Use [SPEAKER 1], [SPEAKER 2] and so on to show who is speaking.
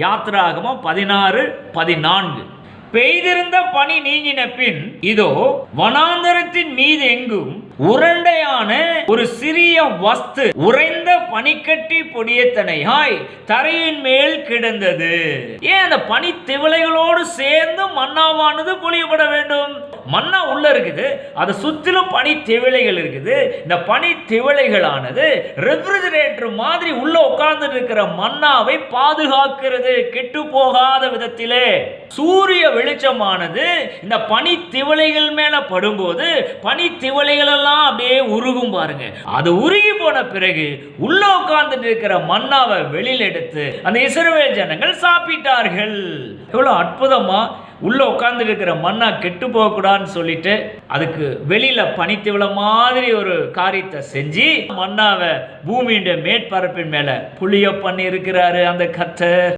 [SPEAKER 1] யாத்திராகமம் 16:14. பெய்திருந்த பனி நீங்கின பின் இதோ வனாந்தரத்தின் மீது எங்கும் உருண்டையான ஒரு சிறிய வஸ்து உறைந்த பனிக்கட்டி பொடியத்தனையாய் தரையின் மேல் கிடந்தது. ஏன் அந்த பனி திவலைகளோடு சேர்ந்து மன்னாவானது பொழியப்பட வேண்டும்? மன்னா உள்ள இருக்குது, அது சுற்றிலும் பனி திவலைகள் இருக்குது. இந்த பனி திவலைகளானது ரெஃப்ரிஜரேட்டர் மாதிரி உள்ள உட்கார்ந்து இருக்கிற மன்னாவை பாதுகாக்கிறது, கெட்டு போகாத விதத்திலே. சூரிய வெளிச்சமானது இந்த பனி திவலைகள் மேல படும்போது பனி திவலைகள் எல்லாம் அப்படியே உருகும் பாருங்க. அது உருகி போன பிறகு உள்ள உட்கார்ந்து இருக்கிற மன்னாவை வெளியில் எடுத்து அந்த இஸ்ரவேல் ஜனங்கள் சாப்பிட்டார்கள். எவ்வளவு அற்புதமா! உள்ள உட்கார்ந்து இருக்கிற மன்னா கெட்டு போக கூடாதுன்னு சொல்லிட்டு அதுக்கு வெளியில பனித்திவள மாதிரி ஒரு காரியத்தை செஞ்சு மன்னாவை பூமியின் மேற்பரப்பின் மேல புளிய பண்ணி இருக்கிறாரு அந்த கர்த்தர்.